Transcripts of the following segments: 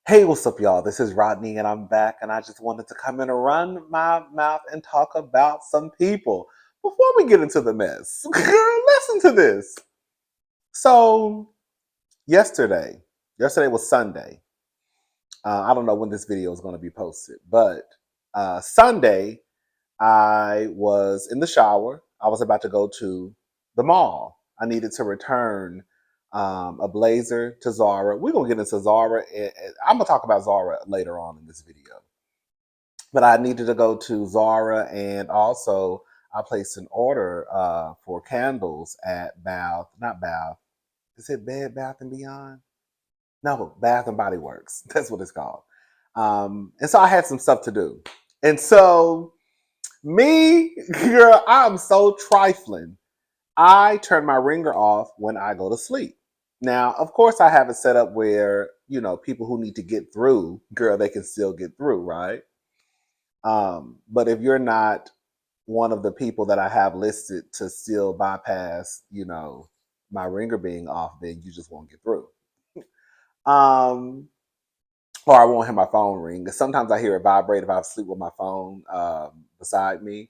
Hey, what's up, y'all? This is Rodney, and I'm back, and I just wanted to come in and run my mouth and talk about some people. Before we get into the mess, girl, listen to this. So, yesterday was Sunday. I don't know when this video is going to be posted, but Sunday, I was in the shower. I was about to go to the mall. I needed to return a blazer to Zara. We're gonna get into Zara. I'm gonna talk about Zara later on in this video. But I needed to go to Zara, and also I placed an order for candles at Bath, not Bath. Is it Bed Bath and Beyond? No, Bath and Body Works. That's what it's called. And so I had some stuff to do, and so me, girl, I'm so trifling. I turn my ringer off when I go to sleep. Now, of course, I have it set up where, people who need to get through, girl, they can still get through, right? But if you're not one of the people that I have listed to still bypass, my ringer being off, then you just won't get through. Um, or I won't have my phone ring. Sometimes I hear it vibrate if I'm asleep with my phone beside me.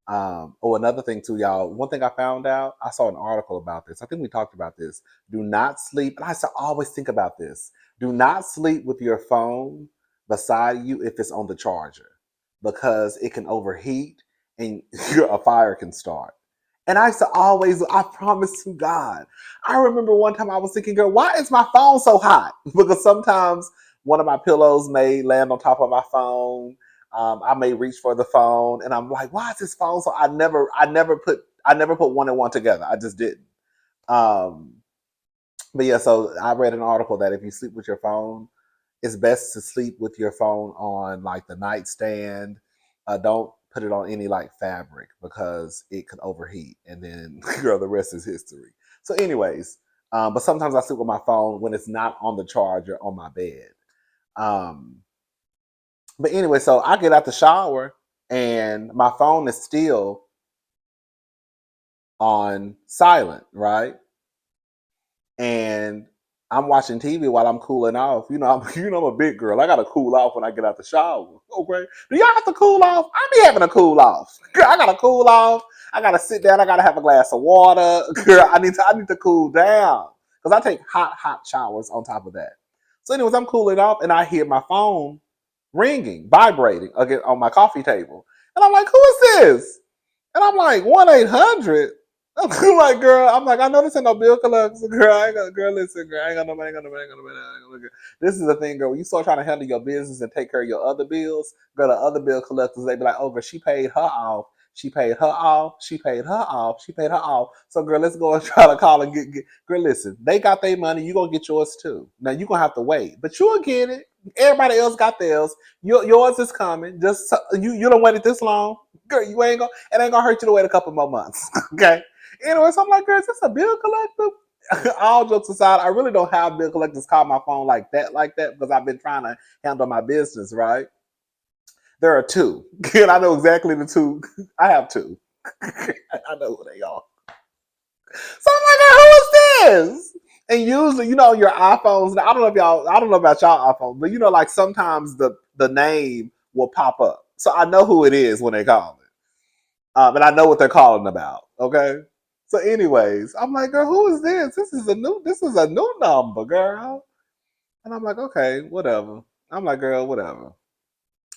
Another thing too, y'all. One thing I found out, I saw an article about this. I think we talked about this. Do not sleep. And I used to always think about this. Do not sleep with your phone beside you if it's on the charger, because it can overheat and a fire can start. And I used to always, I promise to God, I remember one time I was thinking, girl, why is my phone so hot? Because sometimes one of my pillows may land on top of my phone. I may reach for the phone, and I'm like, "Why is this phone?" So I never put one and one together. I just didn't. Um, but yeah, so I read an article that if you sleep with your phone, it's best to sleep with your phone on like the nightstand. Don't put it on any like fabric because it could overheat, and then girl, the rest is history. So, anyways, but sometimes I sleep with my phone when it's not on the charger on my bed. Um, but anyway, so I get out the shower and my phone is still on silent, right? And I'm watching TV while I'm cooling off. I'm a big girl. I gotta cool off when I get out the shower. Okay. Do y'all have to cool off? I be having to cool off. Girl, I gotta cool off. I gotta sit down. I gotta have a glass of water. Girl, I need to cool down. Because I take hot showers on top of that. So, anyways, I'm cooling off and I hear my phone ringing, vibrating again on my coffee table. And I'm like, who is this? And I'm like, 1-800. I'm like, girl, I'm like, I know this ain't no bill collector. Girl, I ain't gonna, girl, listen, girl, I ain't got no money, This is the thing, girl. When you start trying to handle your business and take care of your other bills, girl, the other bill collectors, they be like, oh, girl, she paid her off. She paid her off. She paid her off. She paid her off. So, girl, let's go and try to call and get. Girl, listen, they got their money. You gonna get yours too. Now you gonna have to wait, but you'll get it. Everybody else got theirs. Yours is coming. Just you don't wait it this long, girl. You ain't gonna. It ain't gonna hurt you to wait a couple more months. Okay. Anyway, so I'm like, girl, is this a bill collector? All jokes aside, I really don't have bill collectors call my phone like that, because I've been trying to handle my business, right? There are two. And I know exactly the two. I have two. I know who they are. So I'm like, who is this? And usually, your iPhones, I don't know about y'all iPhones, but like sometimes the name will pop up. So I know who it is when they call it. And I know what they're calling about. Okay. So, anyways, I'm like, girl, who is this? This is a new number, girl. And I'm like, okay, whatever. I'm like, girl, whatever.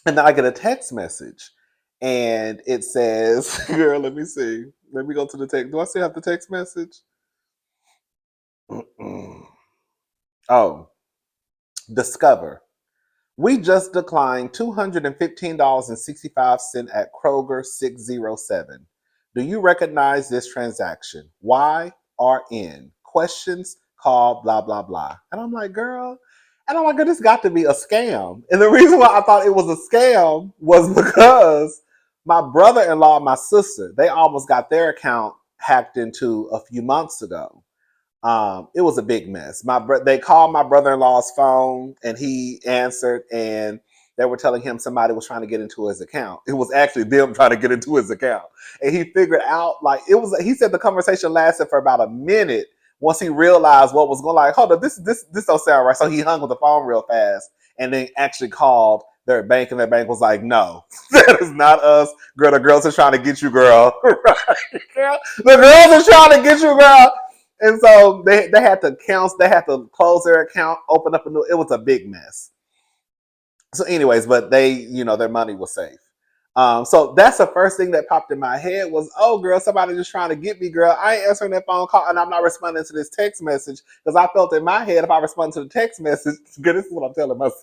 And then I get a text message, and it says, girl, let me see. Let me go to the text. Do I still have the text message? Oh, discover. We just declined $215.65 at Kroger 607. Do you recognize this transaction? Why are in questions, call, blah, blah, blah. And I'm like, girl, and I'm like, girl, this got to be a scam. And the reason why I thought it was a scam was because my brother-in-law and my sister, they almost got their account hacked into a few months ago. It was a big mess. They called my brother-in-law's phone, and he answered, and they were telling him somebody was trying to get into his account. It was actually them trying to get into his account, and he figured out, like, it was. He said the conversation lasted for about a minute Once he realized what was going, like, hold up, this don't sound right. So he hung with the phone real fast and then actually called their bank, and their bank was like, no, that is not us. Girl, the girls are trying to get you, girl. Right? The girls are trying to get you, girl. And so they had to count, they had to close their account, open up a new, it was a big mess. So, anyways, but they, their money was safe. So that's the first thing that popped in my head was, oh, girl, somebody just trying to get me, girl. I ain't answering that phone call, and I'm not responding to this text message because I felt in my head if I respond to the text message, girl, this is what I'm telling myself.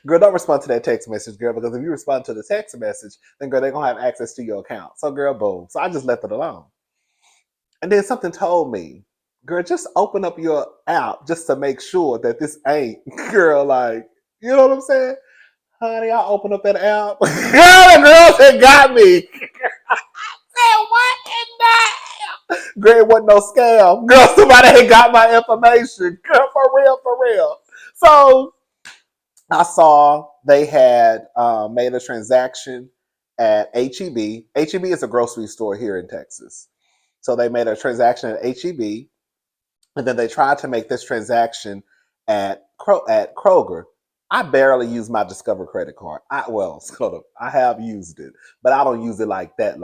Girl, don't respond to that text message, girl, because if you respond to the text message, then girl, they're gonna have access to your account. So, girl, boom. So I just left it alone. And then something told me, girl, just open up your app just to make sure that this ain't, girl, like, you know what I'm saying? Honey, I opened up that app. Girl, the girls had got me. Said, what in the hell? Girl, it wasn't no scam. Girl, somebody had got my information. Girl, for real, for real. So I saw they had made a transaction at HEB. HEB is a grocery store here in Texas. So they made a transaction at HEB, and then they tried to make this transaction at Kroger. I barely use my Discover credit card. I have used it, but I don't use it like that,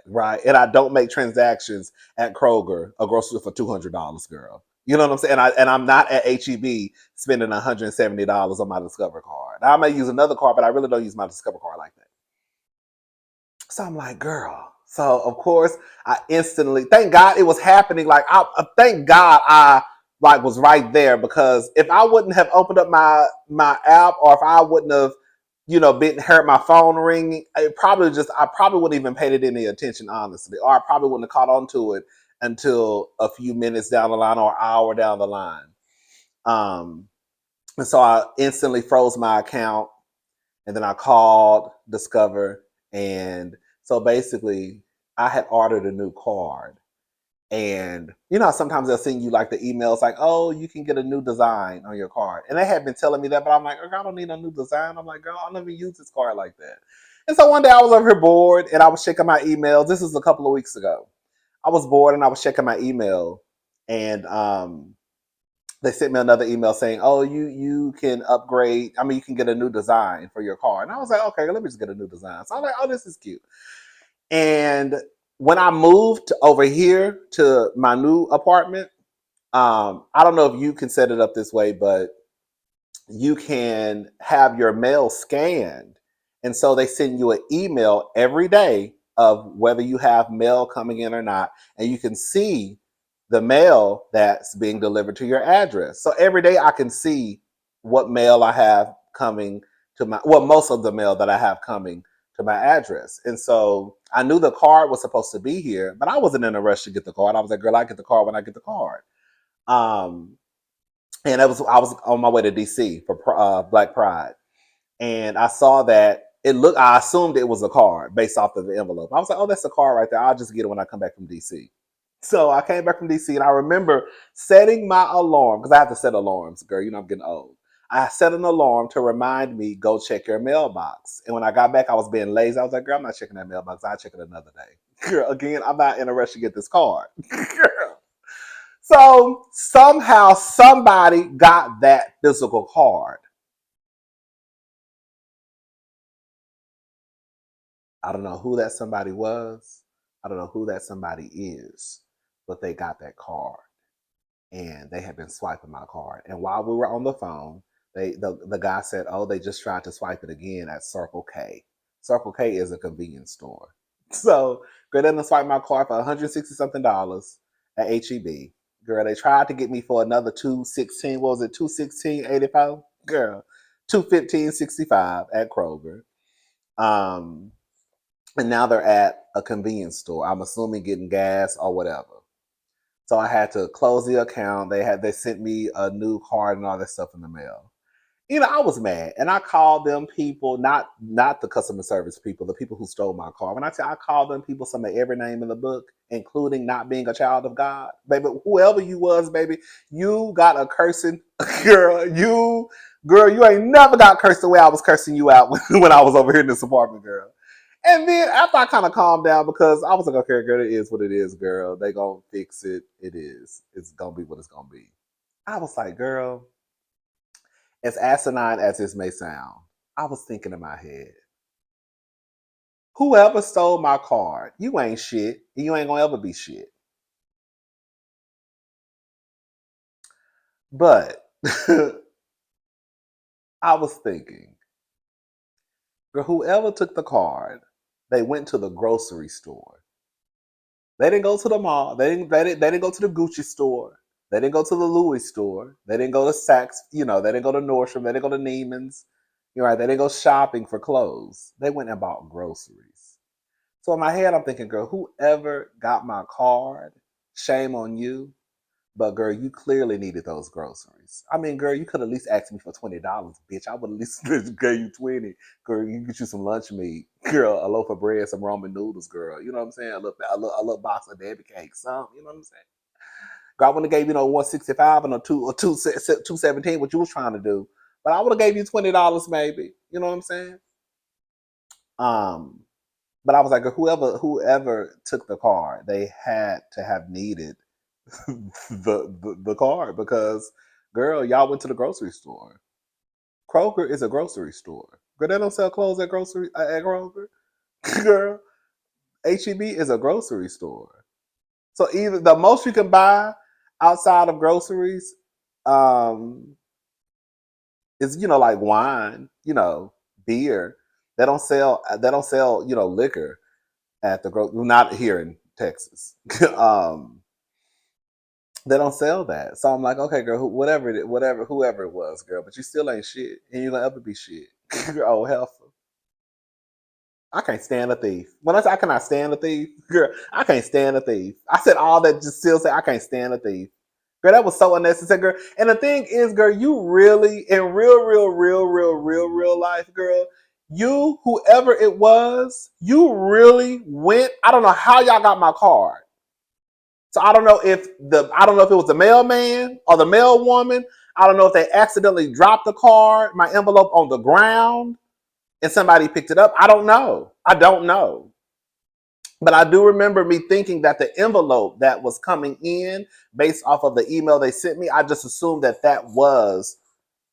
right? And I don't make transactions at Kroger, a grocery store, for $200, girl. You know what I'm saying? I'm not at HEB spending $170 on my Discover card. I may use another card, but I really don't use my Discover card like that. So I'm like, girl. So of course I instantly, thank God it was happening. Like thank God I like was right there, because if I wouldn't have opened up my app, or if I wouldn't have, been heard my phone ringing, I probably wouldn't even paid it any attention, honestly, or I probably wouldn't have caught on to it until a few minutes down the line or an hour down the line. And so I instantly froze my account, and then I called Discover, and so basically I had ordered a new card. And sometimes they'll send you like the emails like, oh, you can get a new design on your card. And they had been telling me that, but I'm like, I don't need a new design. I'm like, girl, I'll never use this card like that. And so one day I was over here bored, and I was checking my emails. This was a couple of weeks ago. I was bored and I was checking my email, and they sent me another email saying, oh, you can upgrade. I mean, you can get a new design for your car. And I was like, okay, let me just get a new design. So I'm like, oh, this is cute. And when I moved over here to my new apartment, I don't know if you can set it up this way, but you can have your mail scanned. And so they send you an email every day of whether you have mail coming in or not. And you can see the mail that's being delivered to your address. So every day I can see what mail I have coming to most of the mail that I have coming to my address. And so I knew the card was supposed to be here, but I wasn't in a rush to get the card. I was like, girl, I get the card when I get the card. And I was on my way to DC for Black Pride, and I saw that I assumed it was a card based off of the envelope. I was like, oh, that's a card right there. I'll just get it when I come back from DC. So I came back from DC, and I remember setting my alarm, because I have to set alarms, girl. I'm getting old. I set an alarm to remind me, go check your mailbox. And when I got back, I was being lazy. I was like, girl, I'm not checking that mailbox. I'll check it another day. Girl, again, I'm not in a rush to get this card. Girl. So somehow somebody got that physical card. I don't know who that somebody was. I don't know who that somebody is, but they got that card, and they had been swiping my card. And while we were on the phone, the guy said, oh, they just tried to swipe it again at Circle K. Circle K is a convenience store. So girl, they swiped my card for $160 something at HEB. Girl, they tried to get me for another 216. What was it? 216.84. Girl, 215.65 at Kroger. And now they're at a convenience store. I'm assuming getting gas or whatever. So I had to close the account. They sent me a new card and all that stuff in the mail. I was mad, and I called them people, not the customer service people, the people who stole my car. When I say I called them people, some of every name in the book, including not being a child of God, baby, whoever you was, baby, you got a cursing, girl. You ain't never got cursed the way I was cursing you out when I was over here in this apartment, girl. And then after I kind of calmed down because I was like, okay, girl, it is what it is, girl. They gonna fix it. It is. It's gonna be what it's gonna be. I was like, girl, as asinine as this may sound, I was thinking in my head, whoever stole my card, you ain't shit. And you ain't gonna ever be shit. But I was thinking, girl, whoever took the card, they went to the grocery store. They didn't go to the mall. They didn't go to the Gucci store. They didn't go to the Louis store. They didn't go to Saks. They didn't go to Nordstrom. They didn't go to Neiman's. You're right. They didn't go shopping for clothes. They went and bought groceries. So in my head, I'm thinking, girl, whoever got my card, shame on you. But girl, you clearly needed those groceries. I mean, girl, you could at least ask me for $20, bitch. I would at least gave you 20. Girl, you get you some lunch meat. Girl, a loaf of bread, some ramen noodles, girl. You know what I'm saying? A little box of baby cake, something. You know what I'm saying? Girl, I would have gave you 165 and a 217, what you was trying to do. But I would have gave you $20 maybe. You know what I'm saying? Um, but I was like, whoever took the card, they had to have needed the card because, girl, y'all went to the grocery store. Kroger is a grocery store. Girl, they don't sell clothes at Kroger. Girl, HEB is a grocery store. So either the most you can buy outside of groceries um, is like wine, beer. They don't sell liquor at the not here in Texas. They don't sell that. So I'm like, okay, girl, whoever it was, girl, but you still ain't shit, and you're gonna ever be shit. Oh, hell, I can't stand a thief. When I say I cannot stand a thief, girl, I can't stand a thief. I said all that just still say I can't stand a thief. Girl, that was so unnecessary, girl. And the thing is, girl, you really, in real life, girl, whoever it was, you really went. I don't know how y'all got my card. So I don't know if it was the mailman or the mail woman. I don't know if they accidentally dropped the card, my envelope on the ground, and somebody picked it up. I don't know. But I do remember me thinking that the envelope that was coming in based off of the email they sent me, I just assumed that was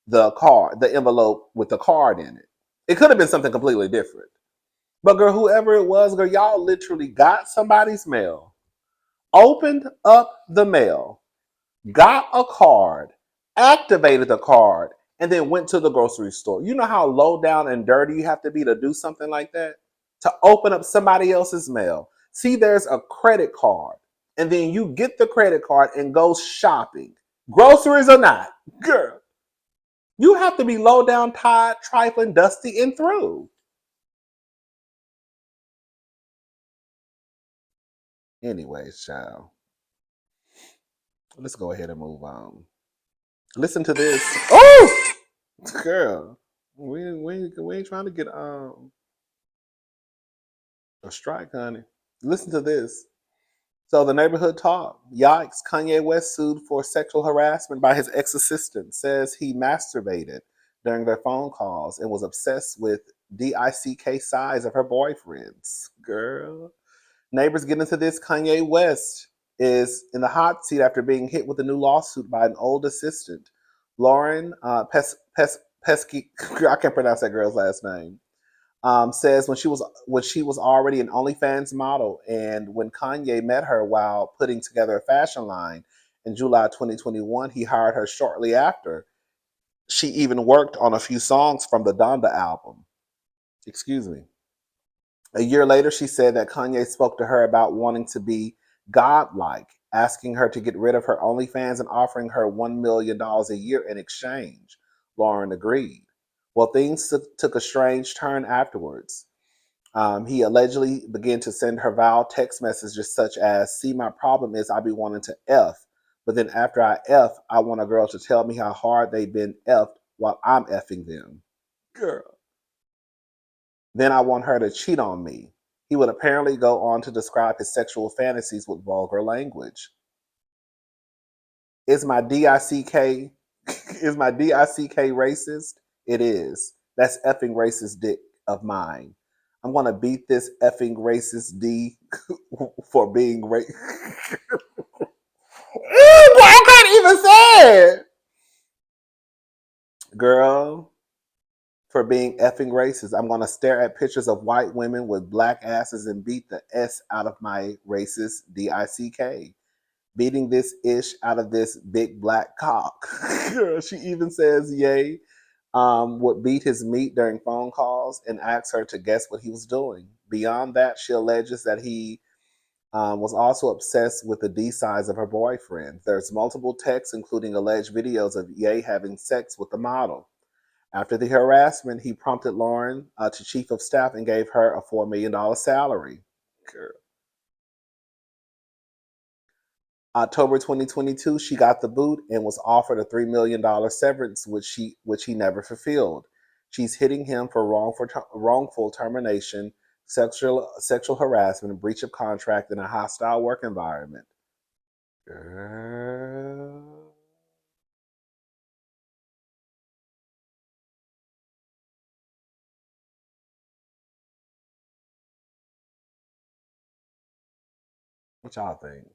the card, the envelope with the card in it. It could have been something completely different. But girl, whoever it was, girl, y'all literally got somebody's mail, opened up the mail, got a card, activated the card, and then went to the grocery store. You know how low down and dirty you have to be to do something like that? To open up somebody else's mail. See, there's a credit card, and then you get the credit card and go shopping. Groceries or not, girl, you have to be low down, tired, trifling, dusty, and through. Anyways, child, let's go ahead and move on. Listen to this. Oh, girl, we ain't trying to get a strike, honey. Listen to this. So the neighborhood talk. Yikes, Kanye West sued for sexual harassment by his ex-assistant. Says he masturbated during their phone calls and was obsessed with DICK size of her boyfriends. Girl. Neighbors get into this. Kanye West is in the hot seat after being hit with a new lawsuit by an old assistant. Lauren Pesky, I can't pronounce that girl's last name, says when she was already an OnlyFans model, and when Kanye met her while putting together a fashion line in July 2021, he hired her shortly after. She even worked on a few songs from the Donda album. Excuse me. A year later, she said that Kanye spoke to her about wanting to be godlike, asking her to get rid of her OnlyFans and offering her $1 million a year in exchange. Lauren agreed. Well, things took a strange turn afterwards. He allegedly began to send her vile text messages such as, "See, my problem is I be wanting to F, but then after I F, I want a girl to tell me how hard they've been F'd while I'm Fing them. Girl. Then I want her to cheat on me." He would apparently go on to describe his sexual fantasies with vulgar language. Is my DICK is my DICK racist? It is. That's effing racist dick of mine. I'm gonna beat this effing racist D for being racist. I can't even say it, girl. For being effing racist, I'm gonna stare at pictures of white women with black asses and beat the S out of my racist DICK. Beating this ish out of this big black cock. Girl, she even says Ye would beat his meat during phone calls and ask her to guess what he was doing. Beyond that, she alleges that he was also obsessed with the D size of her boyfriend. There's multiple texts, including alleged videos of Ye having sex with the model. After the harassment, he prompted Lauren to chief of staff and gave her a $4 million salary. Girl. October 2022, she got the boot and was offered a $3 million severance, which he never fulfilled. She's hitting him for wrongful termination, sexual harassment, breach of contract, and a hostile work environment. Girl. What y'all think?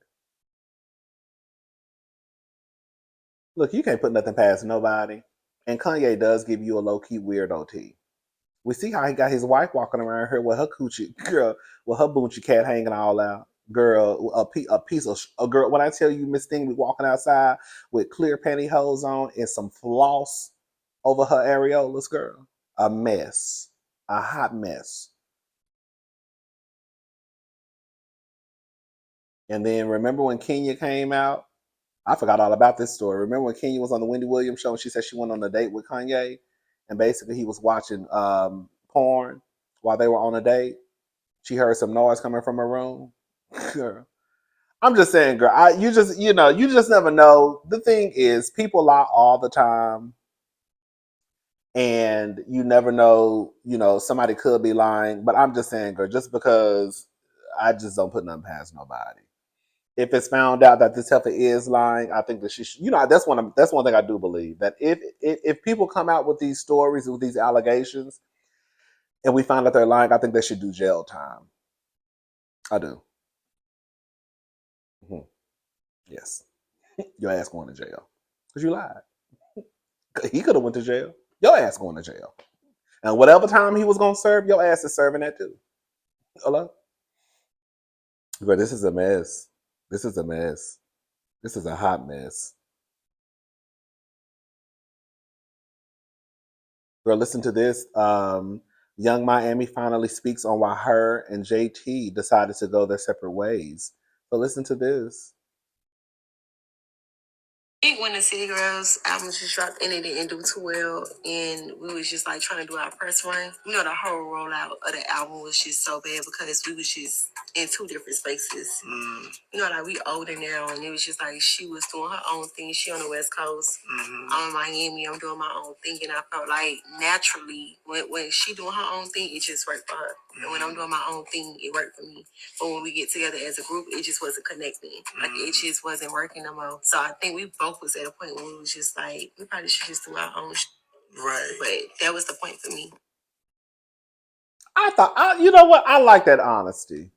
Look, you can't put nothing past nobody. And Kanye does give you a low key weirdo tea. We see how he got his wife walking around here with her coochie, girl, with her boochie cat hanging all out. Girl, a piece of a girl. When I tell you, Miss Thing be walking outside with clear pantyhose on and some floss over her areolas, girl. A mess, a hot mess. And then remember when Kenya came out? I forgot all about this story. Remember when Kenya was on the Wendy Williams show and she said she went on a date with Kanye, and basically he was watching porn while they were on a date. She heard some noise coming from her room. Girl. I'm just saying, girl. You just never know. The thing is, people lie all the time, and you never know. Somebody could be lying, but I'm just saying, girl. Just because I just don't put nothing past nobody. If it's found out that this heifer is lying, I think that she should. That's one thing I do believe, that if people come out with these stories, with these allegations, and we find out they're lying, I think they should do jail time. I do. Mhm. Yes, your ass going to jail because you lied. He could have went to jail. Your ass going to jail, and whatever time he was going to serve, your ass is serving that too. Hello, but this is a mess. This is a mess. This is a hot mess. Girl, listen to this. Young Miami finally speaks on why her and JT decided to go their separate ways. So listen to this. Think when the City Girls album just dropped and it didn't do too well, and we was just like trying to do our press run. The whole rollout of the album was just so bad because we was just in two different spaces. Like we older now, and it was just like she was doing her own thing. She on the West Coast, I'm in Miami. I'm doing my own thing, and I felt like naturally when she doing her own thing, it just worked for her. And when I'm doing my own thing, it worked for me. But when we get together as a group, it just wasn't connecting. Like it just wasn't working no more. So I think we both was at a point where we was just like, we probably should just do our own. Right. But that was the point for me. You know what? I like that honesty.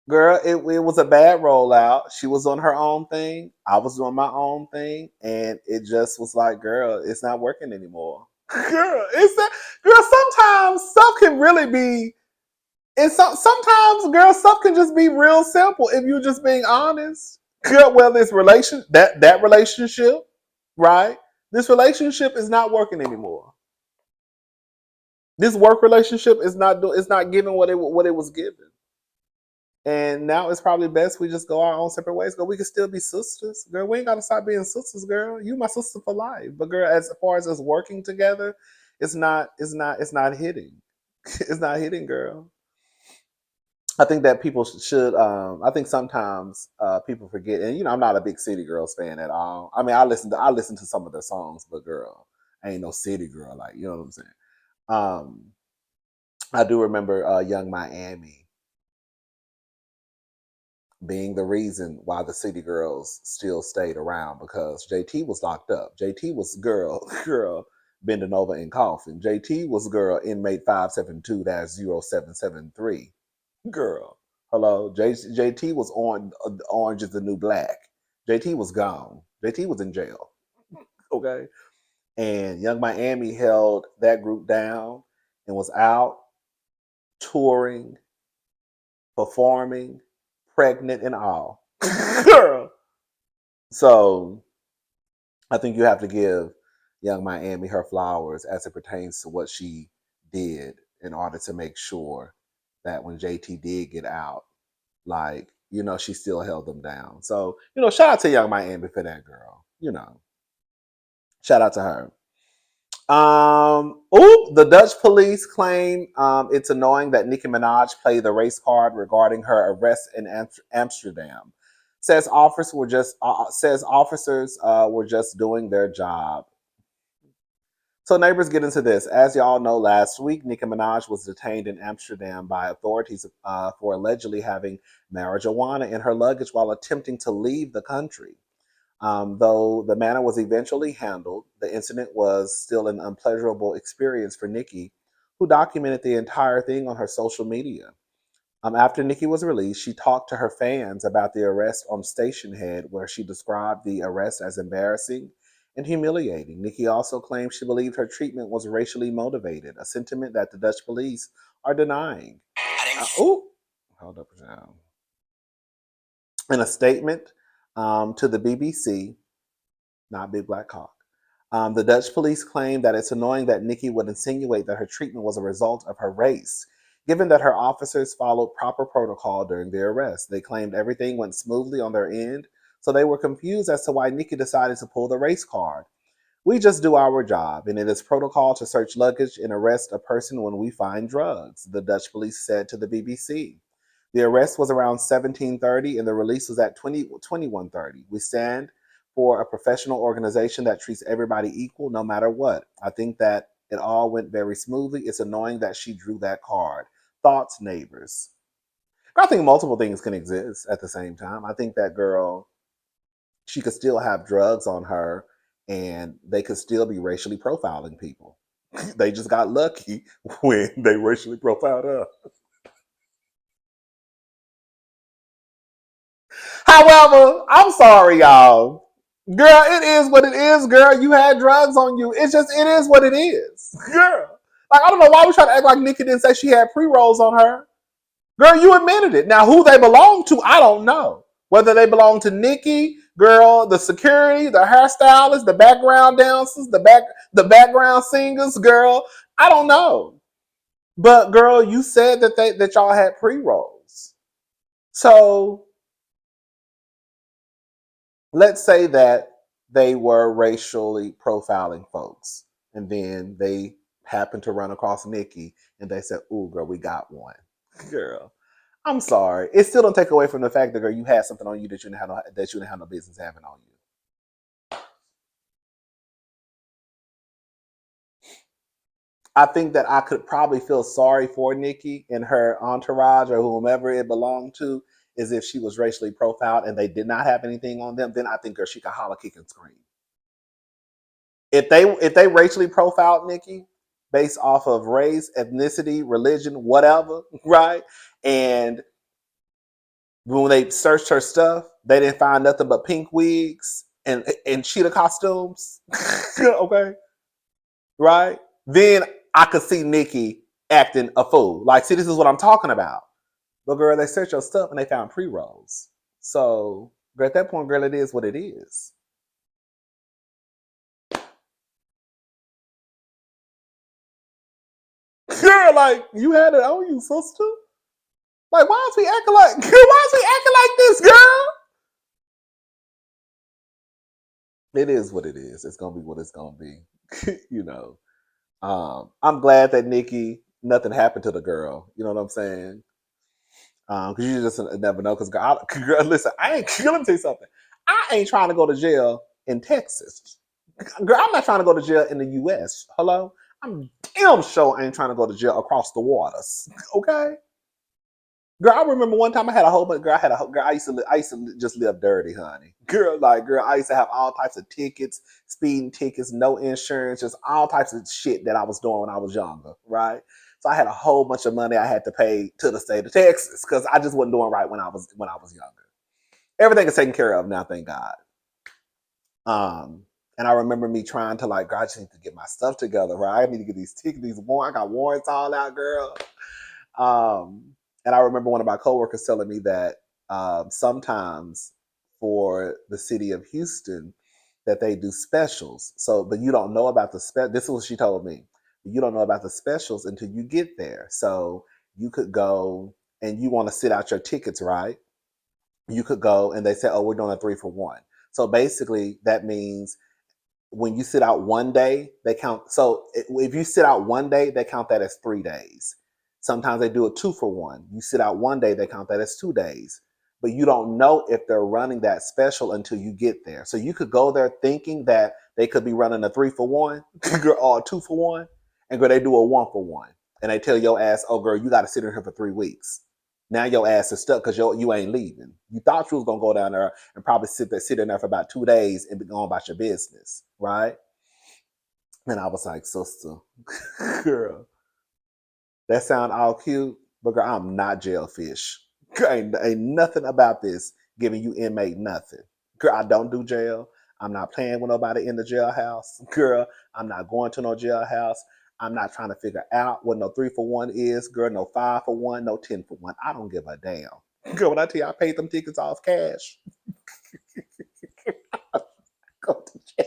Girl, it was a bad rollout. She was on her own thing. I was doing my own thing. And it just was like, girl, it's not working anymore. Girl, sometimes stuff can really be. Sometimes, girl, stuff can just be real simple if you're just being honest. Girl, well, this that relationship, right? This relationship is not working anymore. This work relationship is not giving what it was given. And now it's probably best we just go our own separate ways. Girl, we can still be sisters. Girl, we ain't gotta stop being sisters, girl. You my sister for life. But girl, as far as us working together, it's not hitting. It's not hitting, girl. I think that people should. I think sometimes people forget, and I'm not a big City Girls fan at all. I mean, I listen to some of their songs, but girl, I ain't no City Girl. Like, you know what I'm saying? Um, I do remember Young Miami being the reason why the City Girls still stayed around because JT was locked up. JT was girl. bending over and coughing. JT was girl inmate 572-0773. Girl, hello. JT was on Orange is the New Black. JT was gone. JT was in jail. Okay. And Young Miami held that group down and was out touring, performing, pregnant and all. Girl. So I think you have to give Young Miami her flowers as it pertains to what she did in order to make sure that when JT did get out, like, she still held them down. So, shout out to Young Miami for that girl. Shout out to her. The Dutch police claim it's annoying that Nicki Minaj played the race card regarding her arrest in Amsterdam. Says officers were just doing their job. So neighbors, get into this. As y'all know, last week Nicki Minaj was detained in Amsterdam by authorities for allegedly having marijuana in her luggage while attempting to leave the country. Though the matter was eventually handled, the incident was still an unpleasurable experience for Nicki, who documented the entire thing on her social media. After Nicki was released, she talked to her fans about the arrest on Station Head, where she described the arrest as embarrassing and humiliating. Nicki also claimed she believed her treatment was racially motivated, a sentiment that the Dutch police are denying. Hold up now. In a statement to the BBC, not Big Black Cock, the Dutch police claim that it's annoying that Nicki would insinuate that her treatment was a result of her race, given that her officers followed proper protocol during the arrest. They claimed everything went smoothly on their end, so they were confused as to why Nicki decided to pull the race card. We just do our job, and it is protocol to search luggage and arrest a person when we find drugs, the Dutch police said to the BBC. The arrest was around 17:30 and the release was at 21:30. We stand for a professional organization that treats everybody equal no matter what. I think that it all went very smoothly. It's annoying that she drew that card. Thoughts, neighbors? I think multiple things can exist at the same time. I think that girl, she could still have drugs on her and they could still be racially profiling people. They just got lucky when they racially profiled her. However, I'm sorry, y'all. Girl, it is what it is, girl. You had drugs on you. It is what it is. Girl. Like, I don't know why we try to act like Nicki didn't say she had pre-rolls on her. Girl, you admitted it. Now, who they belong to, I don't know. Whether they belong to Nicki, girl, the security, the hairstylist, the background dancers, the background singers, girl, I don't know. But girl, you said that y'all had pre-rolls. So let's say that they were racially profiling folks, and then they happened to run across Nicki, and they said, "Ooh, girl, we got one." Girl, I'm sorry. It still don't take away from the fact that, girl, you had something on you that you didn't have no business having on you. I think that I could probably feel sorry for Nicki and her entourage or whomever it belonged to, is if she was racially profiled and they did not have anything on them. Then I think, girl, she could holler, kick, and scream. If they racially profiled Nicki based off of race, ethnicity, religion, whatever, right? And when they searched her stuff, they didn't find nothing but pink wigs and cheetah costumes. Okay, right? Then I could see Nicki acting a fool. Like, see, this is what I'm talking about. But girl, they searched your stuff and they found pre-rolls. So, girl, at that point, girl, it is what it is. Girl, like, you had it on you, sister. Like, why is we acting like? Why is we acting like this, girl? It is what it is. It's gonna be what it's gonna be. you know. I'm glad that Nicki, nothing happened to the girl. You know what I'm saying? Because you just never know. Because girl, listen, I ain't. Let me tell you something. I ain't trying to go to jail in Texas. Girl, I'm not trying to go to jail in the U.S. Hello, I'm damn sure I ain't trying to go to jail across the waters. Okay. Girl, I remember one time I had a whole bunch. Girl, girl. I used to just live dirty, honey. Girl, like girl, I used to have all types of tickets, speeding tickets, no insurance, just all types of shit that I was doing when I was younger, right? So I had a whole bunch of money I had to pay to the state of Texas because I just wasn't doing right when I was younger. Everything is taken care of now, thank God. Um, and I remember me trying to like, God, I just need to get my stuff together, right? I need to get these tickets, these warrants. I got warrants all out, girl. Um, and I remember one of my coworkers telling me that sometimes for the city of Houston, that they do specials. So, but you don't know about the This is what she told me. You don't know about the specials until you get there. So you could go and you want to sit out your tickets, right? You could go and they say, "Oh, we're doing a 3 for 1." So basically, that means when you sit out one day, they count. So if you sit out one day, they count that as 3 days. Sometimes they do a 2 for 1. You sit out one day, they count that as 2 days. But you don't know if they're running that special until you get there. So you could go there thinking that they could be running a 3 for 1 or a 2 for 1, and girl, they do a 1 for 1, and they tell your ass, "Oh, girl, you got to sit in here for 3 weeks." Now your ass is stuck because you ain't leaving. You thought you was gonna go down there and probably sit in there for about 2 days and be going about your business, right? And I was like, sister, girl, that sound all cute, but girl, I'm not jailfish. Girl, ain't nothing about this giving you inmate nothing. Girl, I don't do jail. I'm not playing with nobody in the jailhouse. Girl, I'm not going to no jailhouse. I'm not trying to figure out what no 3 for 1 is. Girl, no 5 for 1, no 10 for 1. I don't give a damn. Girl, when I tell you I paid them tickets off cash, go to jail.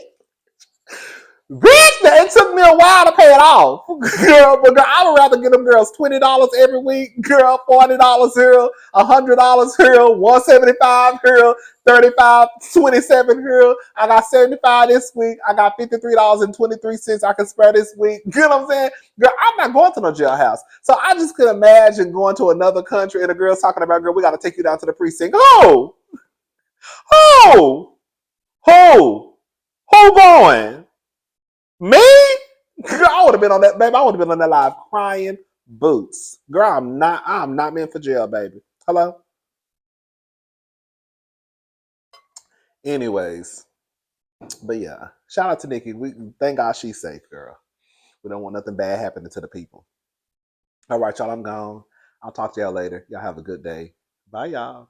Bitch, it took me a while to pay it off. Girl, but girl, I would rather give them girls $20 every week. Girl, $40 here, $100 here, 175 here, 35, 27 here. I got 75 this week. I got $53.23 I can spare this week. You know what I'm saying? Girl, I'm not going to no jailhouse. So I just could imagine going to another country and the girl's talking about, girl, we got to take you down to the precinct. Who? Who? Who? Who going? Me? Girl, I would have been on that, baby. I would have been on that live crying boots. Girl, I'm not meant for jail, baby. Hello? Anyways, but yeah. Shout out to Nicki. We thank God she's safe, girl. We don't want nothing bad happening to the people. All right, y'all, I'm gone. I'll talk to y'all later. Y'all have a good day. Bye, y'all.